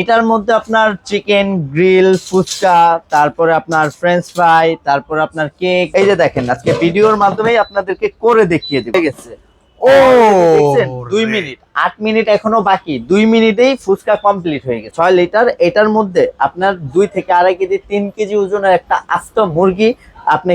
এটার মধ্যে আপনার চিকেন গ্রিল, ফুচকা, তারপরে আপনার ফ্রেঞ্চ ফ্রাই, তারপরে আপনার কেক। এই যে দেখেন আজকে ভিডিওর মাধ্যমেই আপনাদেরকে করে দেখিয়ে দেব। ঠিক আছে, ও দেখছেন 2 মিনিট, 8 মিনিট এখনো বাকি। 2 মিনিটেই ফুচকা কমপ্লিট হয়ে গেছে। 6 লিটার। এটার মধ্যে আপনার 2 থেকে 2.5 কেজি 3 কেজি ওজনের একটা আস্ত মুরগি আপনি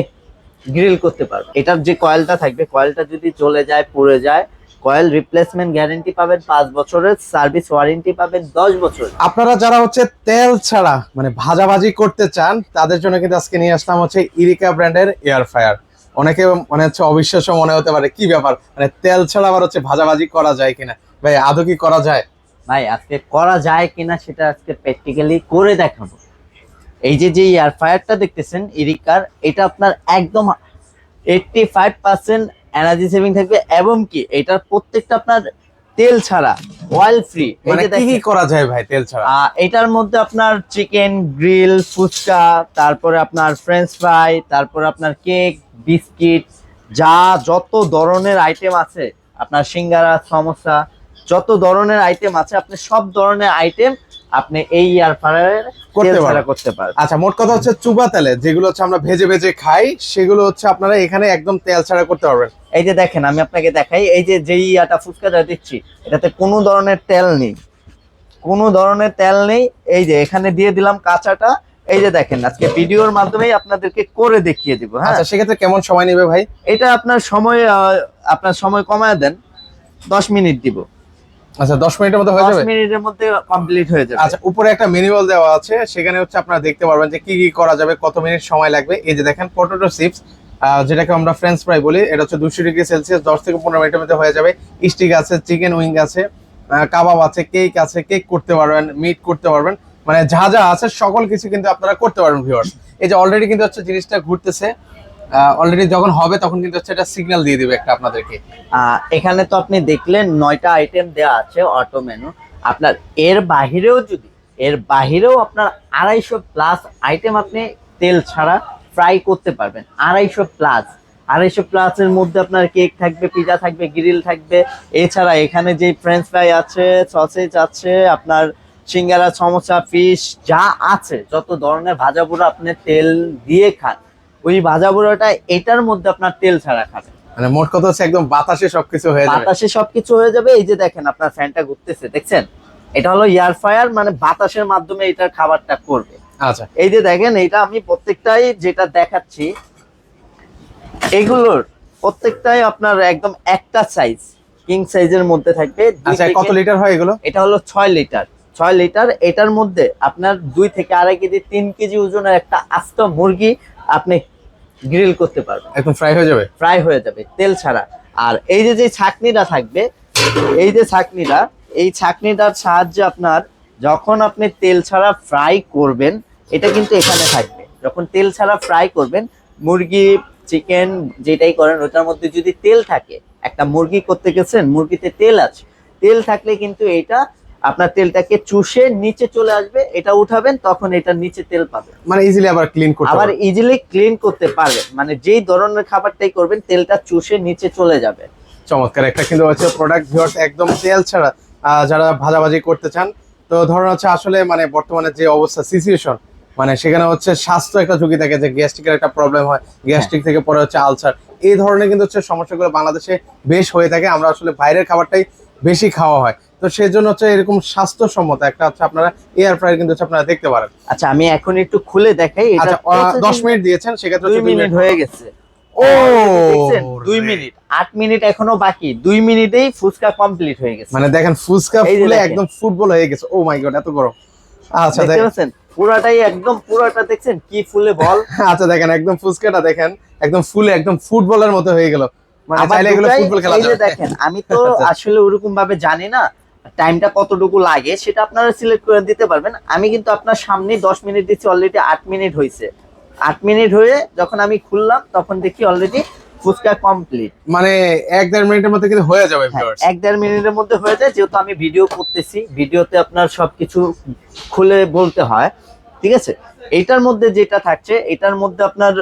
গ্রিল করতে পারবেন। এটার যে কয়েলটা থাকবে, কয়েলটা যদি চলে যায়, পুড়ে যায়, কয়েল রিপ্লেসমেন্ট গ্যারান্টি পাবেন 5 বছরের, সার্ভিস ওয়ারেন্টি পাবেন 10 বছর। আপনারা যারা হচ্ছে তেল ছাড়া মানে ভাজাভাজি করতে চান তাদের জন্য কিন্তু আজকে নিয়ে আসলাম হচ্ছে ইরিকা ব্র্যান্ডের এয়ার ফ্রায়ার। অনেকে মানে হচ্ছে অবিশ্বাস্য মনে হতে পারে, কি ব্যাপার, মানে তেল ছাড়া আবার হচ্ছে ভাজাভাজি করা যায় কিনা। ভাই আদৌ কি করা যায়? ভাই আজকে করা যায় কিনা সেটা আজকে প্র্যাকটিক্যালি করে দেখাবো। এই যে এয়ার ফ্রায়ারটা দেখতেছেন ইরিকার, এটা আপনার একদম 85% এনার্জি সেভিং থাকবে, এবং কি এটার প্রত্যেকটা আপনার তেল ছাড়া, অয়েল ফ্রি। মানে কি কি করা যায় ভাই তেল ছাড়া? এটার মধ্যে আপনার চিকেন গ্রিল, ফুচকা, তারপরে আপনার ফ্রেঞ্চ ফ্রাই, তারপরে আপনার কেক, বিস্কিট, যত ধরনের আইটেম আছে, আপনার সিঙ্গারা, সমোসা, যত ধরনের আইটেম আছে, আপনি সব ধরনের আইটেম আপনি এই এয়ার ফ্রায়ারে করতে পারবেন। আচ্ছা, মোট কথা হচ্ছে চুবা তেলে যেগুলো হচ্ছে আমরা ভেজে ভেজে খাই, সেগুলো হচ্ছে আপনারা এখানে একদম তেল ছাড়া করতে পারবেন। এই যে দেখেন, আমি আপনাকে দেখাই, এই যে যেই ফুচকাটা দিচ্ছি, এটাতে কোনো ধরনের তেল নেই, কোনো ধরনের তেল নেই। এই যে এখানে দিয়ে দিলাম কাঁচাটা। এই যে দেখেন আজকে ভিডিওর মাধ্যমেই আপনাদেরকে করে দেখিয়ে দিব। হ্যাঁ, আচ্ছা, সেক্ষেত্রে কেমন সময় নেবে ভাই? এটা আপনার সময় কমায় দেন, 10 মিনিট দিব। আচ্ছা, 10 মিনিটের মধ্যে হয়ে যাবে? 10 মিনিটের মধ্যে কমপ্লিট হয়ে যাবে। আচ্ছা, উপরে একটা ম্যানুয়াল দেওয়া আছে, সেখানে হচ্ছে আপনারা দেখতে পারবেন যে কি কি করা যাবে, কত মিনিট সময় লাগবে। এই যে দেখেন পটেটো চিপস, যেটাকে আমরা ফ্রেঞ্চ ফ্রাই বলি, এটা হচ্ছে 200 ডিগ্রি সেলসিয়াস 10 থেকে 15 মিনিটের মধ্যে হয়ে যাবে। স্টিক আছে, চিকেন উইং আছে, কাবাব আছে, কেক করতে পারবেন, মিট করতে পারবেন, মানে যা যা আছে সকল কিছু কিন্তু আপনারা করতে পারবেন ভিউয়ার্স। এই যে অলরেডি কিন্তু হচ্ছে জিনিসটা ঘুরতেছে, অলরেডি যখন হবে তখন কিন্তু হচ্ছে এটা সিগন্যাল দিয়ে দিবে একটা আপনাদেরকে। এখানে তো আপনি দেখলেন 9টা আইটেম দেওয়া আছে অটো মেনু। আপনার এর বাহিরেও আপনার 250 প্লাস আইটেম আপনি তেল ছাড়া ফ্রাই করতে পারবেন। 250 প্লাসের মধ্যে আপনার কেক থাকবে, পিজা থাকবে, গ্রিল থাকবে। এছাড়া এখানে যে ফ্রেঞ্চ ফ্রাই আছে, সসেজ আছে, আপনার সিঙ্গারা, সমোসা, ফিশ, যা আছে, যত ধরনের ভাজা পোড়া আপনি তেল দিয়ে খান, ওই ভাজা পোড়াটা এটার মধ্যে আপনার তেল ছাড়া খাবেন। মানে মোট কথা হচ্ছে একদম বাতাসে সবকিছু হয়ে যাবে। বাতাসে সবকিছু হয়ে যাবে। এই যে দেখেন আপনার ফ্যানটা ঘুরতেছে, দেখছেন? এটা হলো এয়ার ফ্রায়ার, মানে বাতাসের মাধ্যমে এটার খাবারটা করবে। আচ্ছা, এই যে দেখেন, এটা আমি প্রত্যেকটাই যেটা দেখাচ্ছি, এগুলোর প্রত্যেকটাই আপনার একদম একটা সাইজ, কিং সাইজের মধ্যে থাকবে। আচ্ছা, কত লিটার হয় এগুলো? এটা হলো 6 লিটার। 6 লিটার। এটার মধ্যে আপনার 2 থেকে 2.5 কেজি 3 কেজি ওজনের একটা আস্ত মুরগি আপনি গ্রিল করতে পারবেন। একদম ফ্রাই হয়ে যাবে, তেল ছাড়া। আর এই যে ছাঁকনিটা থাকবে, এই ছাঁকনিটার সাহায্যে আপনার যখন আপনি তেল ছাড়া ফ্রাই করবেন, এটা কিন্তু এখানে থাকবে। যখন তেল ছাড়া ফ্রাই করবেন, মুরগি, চিকেন যেটাই করেন, ওটার মধ্যে যদি তেল থাকে, একটা মুরগি করতে গেছেন, মুরগিতে তেল আছে, তেল থাকলে কিন্তু এটা আপনার তেলটাকে চুষে নিচে চলে আসবে। এটা উঠাবেন, তখন এটা নিচে তেল পাবে, মানে ইজিলি আবার ক্লিন করতে পারবেন। মানে যেই ধরনের খাবারটাই করবেন, তেলটা চুষে নিচে চলে যাবে। চমৎকার একটা কিন্তু হচ্ছে প্রোডাক্ট ভিউয়ার্স, একদম তেল ছাড়া যারা ভাজাভাজি করতে চান। তো ধরুন হচ্ছে আসলে মানে বর্তমানে যে অবস্থা সিচুয়েশন, মানে সেখানে হচ্ছে স্বাস্থ্য একটা ঝুঁকি থাকে, যে গ্যাস্ট্রিকের একটা প্রবলেম হয়, গ্যাস্ট্রিক থেকে পরে হচ্ছে আলসার, এই ধরনের কিন্তু হচ্ছে সমস্যাগুলো বাংলাদেশে বেশ হয়ে থাকে। আমরা আসলে বাইরের খাবারটাই বেশি খাওয়া হয়, তো সেই জন্য হচ্ছে এরকম স্বাস্থ্যসম্মত একটা হচ্ছে আপনারা এয়ার ফ্রায়ার কিন্তু হচ্ছে আপনারা দেখতে পারেন। আচ্ছা, আমি এখন একটু খুলে দেখাই। এটা 10 মিনিট দিয়েছেন, সেক্ষেত্রে 2 মিনিট হয়ে গেছে। ও 2 মিনিট, 8 মিনিট এখনো বাকি। 2 মিনিটেই ফুচকা কমপ্লিট হয়ে গেছে। মানে দেখেন ফুচকা ফুলে একদম ফুটবল হয়ে গেছে। ও মাই গড, এত গরম। আচ্ছা, দেখছেন পুরাটা দেখছেন কি ফুলে বল। আচ্ছা, দেখেন একদম ফুচকাটা দেখেন একদম ফুলে একদম ফুটবলের মতো হয়ে গেল। মানে চাইলে এগুলো ফুটবল খেলা যাবে। দেখেন, আমি তো আসলে ওরকম ভাবে জানি না টাইমটা কতটুকু লাগে, সেটা আপনারা সিলেক্ট করে দিতে পারবেন। আমি কিন্তু আপনার সামনে 10 মিনিট দিচ্ছি, অলরেডি 8 মিনিট হয়েছে। 8 মিনিট হয়ে যখন আমি খুললাম, তখন দেখি অলরেডি ফুচকা কমপ্লিট। মানে 1-1.5 মিনিটের মধ্যে কিন্তু হয়ে যাবে ভিউয়ার্স। 1-1.5 মিনিটের মধ্যে হয়ে যায়, যেহেতু আমি ভিডিও করতেছি, ভিডিওতে আপনার সবকিছু খুলে বলতে হয়। ঠিক আছে, এটার মধ্যে যেটা থাকছে, এটার মধ্যে আপনার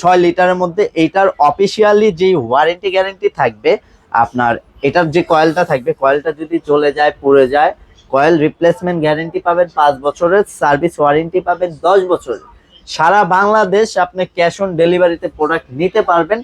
6 লিটারের মধ্যে এইটার অফিসিয়ালি যে ওয়ারেন্টি গ্যারান্টি থাকবে আপনার। এটার যে কয়েলটা থাকবে, কয়েলটা যদি চলে যায়, পুড়ে যায়, কয়েল রিপ্লেসমেন্ট গ্যারেন্টি পাবেন 5 বছরের, সার্ভিস ওয়ারেন্টি পাবেন 10 বছরের। সারা বাংলাদেশ আপনি ক্যাশ অন ডেলিভারিতে প্রোডাক্ট নিতে পারবেন,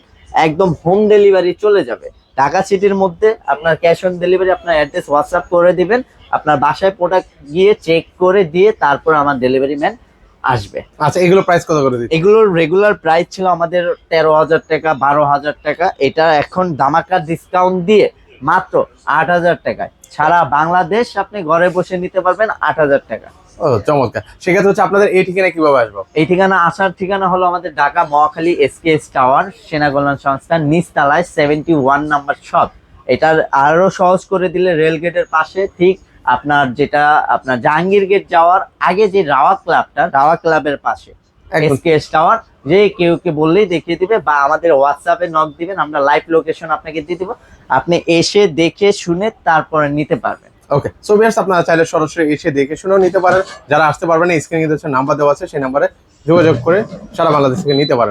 একদম হোম ডেলিভারি চলে যাবে। ঢাকা সিটির মধ্যে আপনার ক্যাশ অন ডেলিভারি, আপনার অ্যাড্রেস হোয়াটসঅ্যাপ করে দিবেন, আপনার বাসায় প্রোডাক্ট গিয়ে চেক করে দিয়ে তারপর আমার ডেলিভারি ম্যান আসবে। আচ্ছা, এগুলো প্রাইস কত করে দিচ্ছেন? এগুলোর রেগুলার প্রাইস ছিল আমাদের 13,000 টাকা, 12,000 টাকা। এটা এখন ধামাকা ডিসকাউন্ট দিয়ে মাত্র 8,000 টাকায় সারা বাংলাদেশ আপনি ঘরে বসে নিতে পারবেন 8,000 টাকা। ও চমৎকার। সেক্ষেত্রে হচ্ছে আপনাদের এই ঠিকানায় কিভাবে আসবো? এই ঠিকানা, আসার ঠিকানা হলো আমাদের ঢাকা মহাখালী SKS টাওয়ার, সেনা কল্যাণ সংস্থার নিচতলায় 71 নাম্বার শপ। এটার আরো সহজ করে দিলে রেল গেটের পাশে, ঠিক আপনার যেটা আপনার জাহাঙ্গীর গেট যাওয়ার আগে যে রাওয়া ক্লাবটা, রাওয়া ক্লাবের পাশে একদম। SKS tower. যে কেউকে বললেই দেখিয়ে দিবে, বা আমাদের হোয়াটসঅ্যাপে নক দিবেন, আমরা লাইভ লোকেশন আপনাকে দিয়ে দিব, আপনি এসে দেখে শুনে তারপরে নিতে পারবেন। ওকে, সো ভিউয়ার্স আপনারা চাইলে সরাসরি এসে দেখে শুনেও নিতে পারেন। যারা আসতে পারবেন না, স্ক্রিনে কিন্তু নাম্বার দেওয়া আছে, সেই নাম্বারে যোগাযোগ করে সারা বাংলাদেশ থেকে নিতে পারেন।